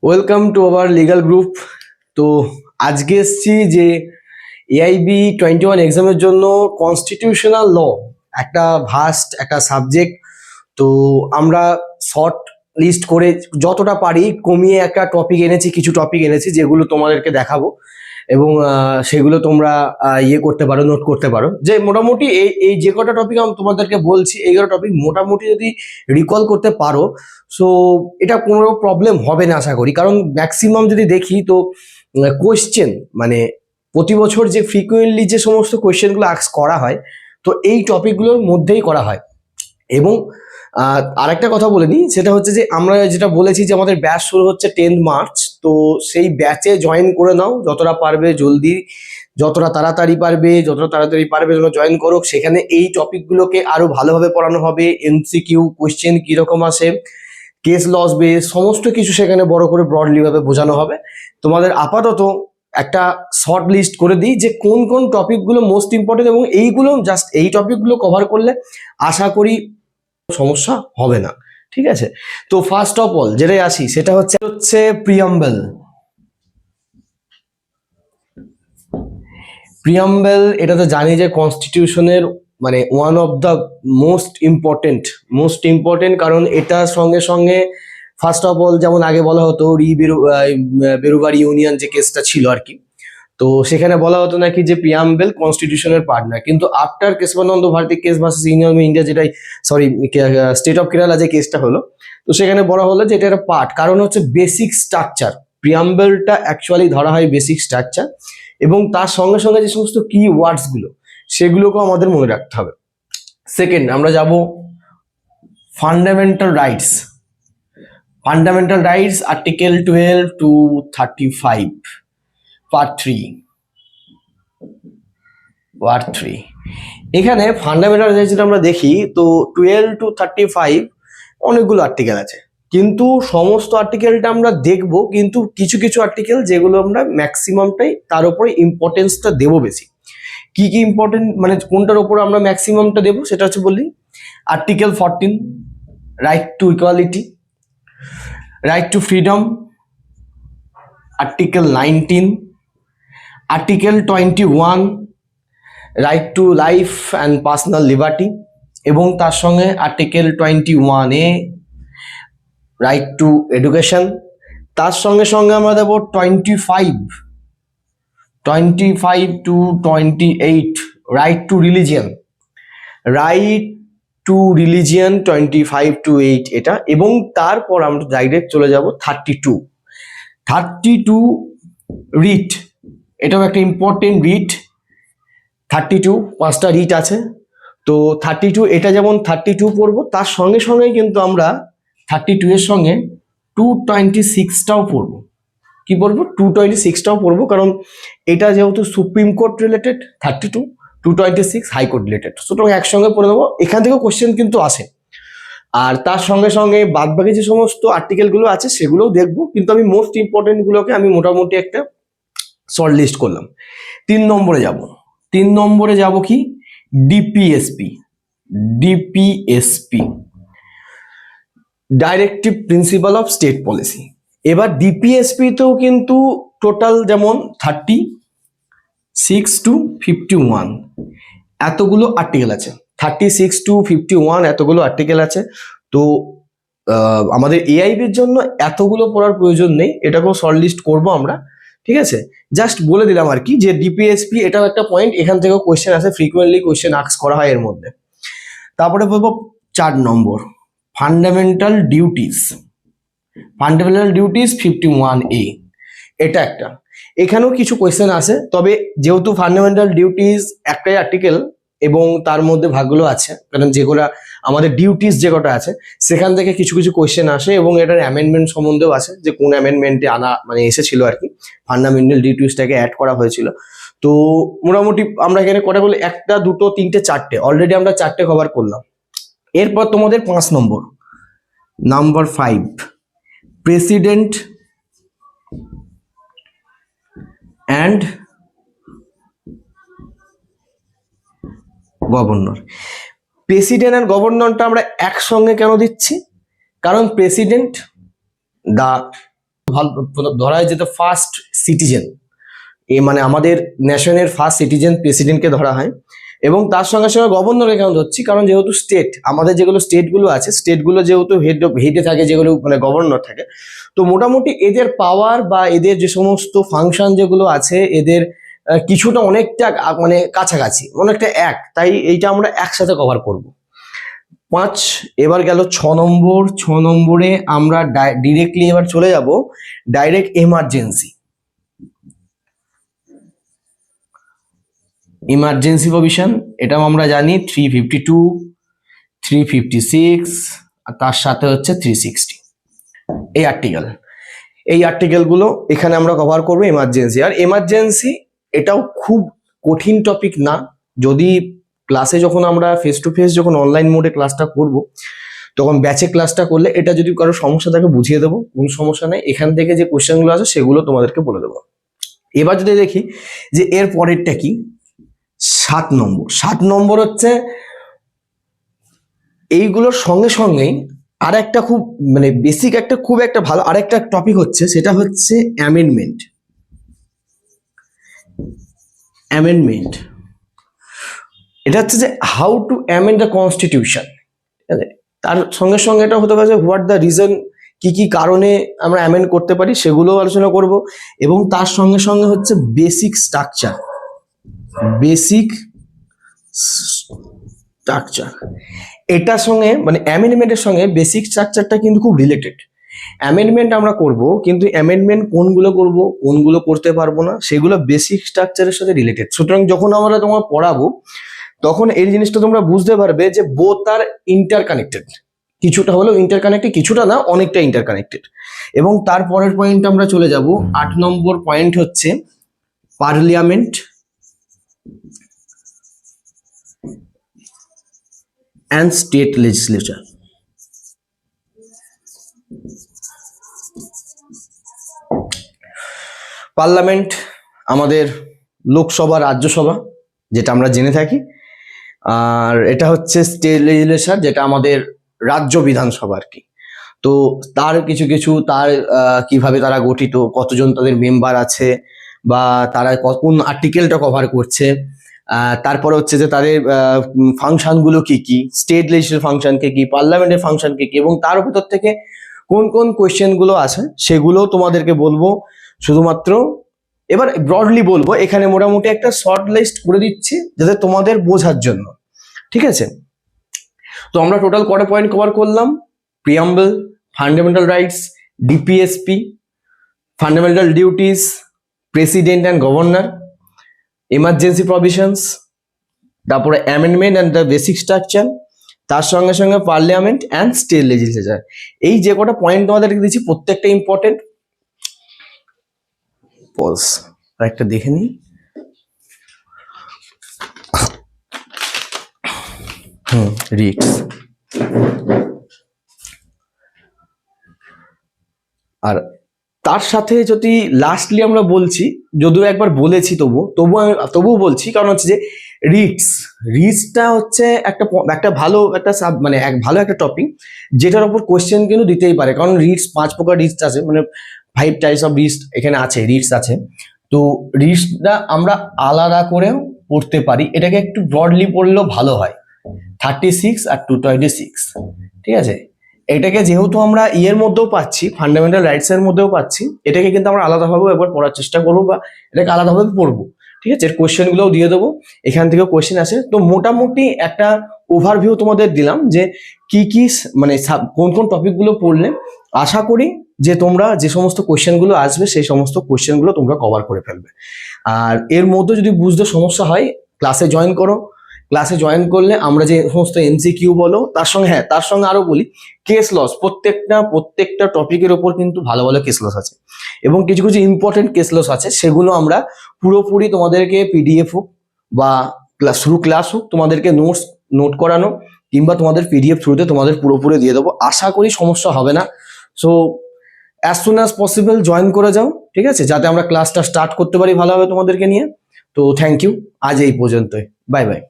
Welcome to our legal group. তো আজকে এসছি যে এআইবি 21 এক্সামের জন্য কনস্টিটিউশনাল ল একটা ভাস্ট একটা সাবজেক্ট। তো আমরা শর্ট লিস্ট করে যতটা পারি কমিয়ে একটা টপিক এনেছি, কিছু টপিক এনেছি যেগুলো তোমাদেরকে দেখাবো এবং সেগুলো তোমরা করতে পারো, নোট করতে পারো। যে মোটামুটি এই এই যে কটা টপিক আমি তোমাদেরকে বলছি, এই কটা টপিক মোটামুটি যদি রিকল করতে পারো, সো এটা কোনো প্রবলেম হবে না আশা করি। কারণ ম্যাক্সিমাম যদি দেখি তো কোয়েশ্চেন মানে প্রতি বছর যে ফ্রিকুয়েন্টলি যে সমস্ত কোয়েশ্চেনগুলো আস্ক করা হয়, তো এই টপিকগুলোর মধ্যেই করা হয়। এবং আরেকটা কথা বলে নিই, সেটা হচ্ছে যে আমরা যেটা বলেছি যে আমাদের ব্যাচ শুরু হচ্ছে 10 মার্চ। তো সেই ব্যাচে জয়েন করে নাও যতটা পারবে, জলদি যতটা তাড়াতাড়ি পারবে যেন জয়েন করো। সেখানে এই টপিকগুলোকে আরো ভালোভাবে পড়ানো হবে। এমসিকিউ কোয়েশ্চেন কিরকম আসে, কেস লস বেস সমস্ত কিছু সেখানে বড় করে ব্রডলি ভাবে বোঝানো হবে। তোমাদের আপাতত একটা শর্ট লিস্ট করে দিই যে কোন কোন টপিকগুলো মোস্ট ইম্পর্টেন্ট, এবং এইগুলো জাস্ট এই টপিকগুলো কভার করলে আশা করি সমস্যা হবে না। ঠিক আছে, তো ফার্স্ট অফ অল যেটাই আসি সেটা হচ্ছে প্রিয়াম্বেল। এটা তো জানি যে কনস্টিটিউশনের মানে one of the most important, কারণ এটার সঙ্গে সঙ্গে ফার্স্ট অফ অল যেমন আগে বলা হতো বেরুবাড়ি ইউনিয়ন যে কেসটা ছিল আর কি, তো সেখানে বলা হতো নাকি যে প্রিয়াম্বেল কনস্টিটিউশনের পার্ট না। কিন্তু after Kesavananda Bharati case versus Union of India, যেটাই স্টেট অফ কেরালা যে কেসটা হলো, তো সেখানে বলা হলো যে এটা একটা পার্ট। কারণ হচ্ছে বেসিক স্ট্রাকচার, প্রিয়াম্বেলটা অ্যাকচুয়ালি ধরা হয় বেসিক স্ট্রাকচার, এবং তার সঙ্গে সঙ্গে যে সমস্ত কি ওয়ার্ডস গুলো সেগুলোকেও আমাদের মনে রাখতে হবে। সেকেন্ড আমরা যাব fundamental rights. Article 12 to 35 part 3। এখানে ফান্ডামেন্টাল রাইটস যেটা আমরা দেখি, তো 12 to 35 অনেকগুলো আর্টিকেল আছে, কিন্তু সমস্ত আর্টিকেলটা আমরা দেখবো, কিন্তু কিছু কিছু আর্টিকেল যেগুলো আমরা ম্যাক্সিমামটাই তার উপরে ইম্পর্টেন্সটা দেবো বেশি। কি কি ইম্পর্টেন্ট মানে কোনটার উপর আমরা ম্যাক্সিমামটা দেবো সেটা হচ্ছে বলি। Article 14 right to equality, right two freedom. Article 19, article 21 right to life and personal liberty, এবং তার সঙ্গে article 21A right two education. তার সঙ্গে সঙ্গে আমরা দেবো 25 to 28 right two religion. 25 to 8 এটা, এবং তারপর আমরা ডাইরেক্ট চলে যাব 32 রিট। এটাও একটা ইম্পর্টেন্ট রিট। 32 5টা রিট আছে, তো 32 এটা যেমন 32 পড়বো, তার সঙ্গে সঙ্গে কিন্তু আমরা 32 এর সঙ্গে 226টাও পড়বো। কি পড়বো? 226টাও পড়বো, কারণ এটা যেহেতু supreme court related, 32 226 high court related, সুতরাং একসঙ্গে পড়ে দেবো। এখান থেকেও কোশ্চেন কিন্তু আসে। আর তার সঙ্গে সঙ্গে বাদবাকি যে সমস্ত আর্টিকেলগুলো আছে সেগুলোও দেখবো, কিন্তু আমি মোস্ট ইম্পর্টেন্ট গুলোকে আমি মোটামুটি একটা শর্ট লিস্ট করলাম। 3 নম্বরে যাব কি? DPSP. Directive principle of state policy. এবার ডিপিএসপি তেও কিন্তু টোটাল যেমন 36 to 51 এতগুলো আর্টিকেল আছে। 36 to 51 এতগুলো আর্টিকেল আছে। তো আমাদের এআইবির জন্য এতগুলো পড়ার প্রয়োজন নেই, এটাকেও শর্ট লিস্ট করবো আমরা। ঠিক আছে, জাস্ট বলে দিলাম আর কি যে ডিপিএসপি এটাও একটা পয়েন্ট, এখান থেকেও কোয়েশ্চেন আসে, ফ্রিকুয়েন্টলি কোয়েশ্চেন আস্ক করা হয় এর মধ্যে। তারপরে বলবো 4 নম্বর ফান্ডামেন্টাল ডিউটিস। 51A এটা একটা, এখানেও কিছু কোয়েশ্চেন আসে, তবে যেহেতু ফান্ডামেন্টাল ডিউটিস একটাই আর্টিকেল এবং তার মধ্যে ভাগগুলো আছে, কারণ যেগুলো আমাদের ডিউটিস যে কটা আছে সেখান থেকে কিছু কিছু কোয়েশ্চেন আসে, এবং এটার অ্যামেন্ডমেন্ট সম্বন্ধেও আছে যে কোন অ্যামেন্ডমেন্টে আনা মানে এসেছিল আর কি, ফান্ডামেন্টাল ডিউটিসটাকে অ্যাড করা হয়েছিল। তো মোটামুটি আমরা এখানে কটা বলি, 1 2 3 4টে, অলরেডি আমরা 4টে কভার করলাম। এরপর তোমাদের 5 number 5 president and governor. President and গভর্নরটা আমরা একসঙ্গে কেন দিচ্ছি? কারণ প্রেসিডেন্ট দ্য ধরা হয় যে ফার্স্ট সিটিজেন, মানে আমাদের নেশনের ফার্স্ট সিটিজেন প্রেসিডেন্টকে ধরা হয়। এবং তার সঙ্গে সঙ্গে গভর্নরকে কেন ধরছি, কারণ যেহেতু স্টেট, আমাদের যেগুলো স্টেটগুলো আছে, স্টেটগুলো যেহেতু হেডে থাকে, যেগুলো মানে গভর্নর থাকে, তো মোটামুটি এদের পাওয়ার বা এদের যে সমস্ত ফাংশন যেগুলো আছে, এদের কিছুটা অনেকটা মানে কাছাকাছি, অনেকটা এক, তাই এইটা আমরা একসাথে কভার করব। 5 এবার গেল 6 নম্বর। 6 নম্বরে আমরা ডিরেক্টলি এবার চলে যাব ডাইরেক্ট এমার্জেন্সি। ইমার্জেন্সি প্রভিশন, এটাও আমরা জানি 352, 356 আর তার সাথে হচ্ছে 360। এই আর্টিকেলগুলো এখানে আমরা কভার করবো এমার্জেন্সি। আর এমার্জেন্সি এটাও খুব কঠিন টপিক না, যদি ক্লাসে যখন আমরা ফেস টু ফেস যখন অনলাইন মোডে ক্লাসটা করব, তখন ব্যাচে ক্লাসটা করলে এটা যদি কারো সমস্যা থাকে বুঝিয়ে দেবো, কোনো সমস্যা নেই। এখান থেকে যে কোয়েশ্চেনগুলো আছে সেগুলো তোমাদেরকে বলে দেবো। এবার যদি দেখি যে এর পরেরটা কি, 7 নম্বর। 7 নম্বর হচ্ছে এইগুলোর সঙ্গে সঙ্গেই আর একটা খুব মানে বেসিক একটা খুব একটা ভালো আরেকটা টপিক হচ্ছে, সেটা হচ্ছে অ্যামেন্ডমেন্ট। এটা হচ্ছে যে how to amend the constitution. তার সঙ্গে সঙ্গে এটা হতে পারে যে হোয়াট দ্য রিজন, কি কি কারণে আমরা অ্যামেন্ড করতে পারি সেগুলোও আলোচনা করব। এবং তার সঙ্গে সঙ্গে হচ্ছে বেসিক স্ট্রাকচার। এটার সঙ্গে মানে অ্যামেন্ডমেন্টের সঙ্গে বেসিক স্ট্রাকচারটা কিন্তু খুব রিলেটেড। অ্যামেন্ডমেন্ট আমরা করব, কিন্তু অ্যামেন্ডমেন্ট কোনগুলো করব, কোনগুলো করতে পারবো না, সেগুলো বেসিক স্ট্রাকচারের সাথে রিলেটেড। সুতরাং যখন আমরা তোমার পড়াবো, তখন এই জিনিসটা তোমরা বুঝতে পারবে যে বোথ আর ইন্টারকানেক্টেড, কিছুটা হলেও ইন্টারকানেক্টেড, কিছুটা না, অনেকটা ইন্টারকানেক্টেড। এবং তারপরের পয়েন্ট আমরা চলে যাব, 8 নম্বর পয়েন্ট হচ্ছে parliament and state legislature। Parliament আমাদের লোকসভা, রাজ্যসভা, যেটা আমরা জেনে থাকি। আর এটা হচ্ছে স্টেট লেজিসলেচার, যেটা আমাদের রাজ্য বিধানসভা আর কি। তো তার কিছু কিছু তার কিভাবে তারা গঠিত, কতজন তাদের মেম্বার আছে, বা তারা কোন আর্টিকেলটা কভার করছে, তারপরে হচ্ছে যে তাদের ফাংশনগুলো কি কি, স্টেট লেজিসলেটিভ ফাংশন কি, পার্লামেন্টের ফাংশন কি, এবং তার ভিতর থেকে কোন কোন কোয়েশ্চেনগুলো আছে সেগুলো তোমাদেরকে বলবো শুধুমাত্র। এবার ব্রডলি বলবো, এখানে মোটামুটি একটা শর্ট লিস্ট করে দিচ্ছি যাতে তোমাদের বোঝার জন্য, ঠিক আছে? তো আমরা টোটাল কটা পয়েন্ট কভার করলাম? Preamble, fundamental rights, DPSP, fundamental duties, president and governor, emergency provisions, তারপরে amendment and the basic structure, তার সঙ্গে সঙ্গে পার্লামেন্ট অ্যান্ড স্টেট লেজিসলেচার। এই যে কটা পয়েন্ট তোমাদেরকে দিচ্ছি প্রত্যেকটা ইম্পর্টেন্ট। পজ একটা দেখে নিই। রিটস। আর তার সাথে যদি লাস্টলি আমরা বলছি, যদিও একবার বলেছি তবুও বলছি, কারণ হচ্ছে যে রিটসটা হচ্ছে একটা ভালো একটা মানে ভালো একটা টপিক, যেটার উপর কোয়েশ্চেন কিন্তু দিতেই পারে। কারণ রিটস 5 প্রকার রিটস আছে, মানে 5 টাইপস অফ রিটস এখানে আছে, রিটস আছে। তো রিটসটা আমরা আলাদা করেও পড়তে পারি, এটাকে একটু ব্রডলি পড়লেও ভালো হয়। 36 আর 226, ঠিক আছে? এটাকে যেহেতু আমরা ইয়ের মধ্যেও পাচ্ছি, ফান্ডামেন্টাল রাইটস এর মধ্যেও পাচ্ছি, এটাকে কিন্তু আমরা আলাদাভাবে একবার পড়ার চেষ্টা করবো, বা এটাকে আলাদাভাবে পড়বো, ঠিক আছে? এর কোয়েশ্চেন গুলোও দিয়ে দেবো, এখান থেকেও কোয়েশ্চেন আসে। তো মোটামুটি একটা ওভারভিউ তোমাদের দিলাম যে কি কি মানে কোন কোন টপিক গুলো পড়লে আশা করি যে তোমরা যে সমস্ত কোয়েশ্চেন গুলো আসবে সেই সমস্ত কোয়েশ্চেন গুলো তোমরা কভার করে ফেলবে। আর এর মধ্যে যদি বুঝতে সমস্যা হয়, ক্লাসে জয়েন করো। ক্লাসে জয়েন করলে আমরা যে সমস্ত এমসিকিউ বলো, তার সঙ্গে আরো বলি কেস লস, প্রত্যেকটা টপিকের ওপর কিন্তু ভালো ভালো কেস লস আছে, এবং কিছু কিছু ইম্পর্টেন্ট কেস লস আছে, সেগুলো আমরা পুরোপুরি তোমাদেরকে পিডিএফ হোক বা থ্রু ক্লাস হোক তোমাদেরকে নোট করানো, কিংবা তোমাদের পিডিএফ থ্রুতে তোমাদের পুরোপুরি দিয়ে দেবো। আশা করি সমস্যা হবে না। So as soon as possible join করে যাও, ঠিক আছে, যাতে আমরা ক্লাসটা স্টার্ট করতে পারি ভালোভাবে তোমাদেরকে নিয়ে। তো থ্যাংক ইউ, আজ এই পর্যন্তই, বাই বাই।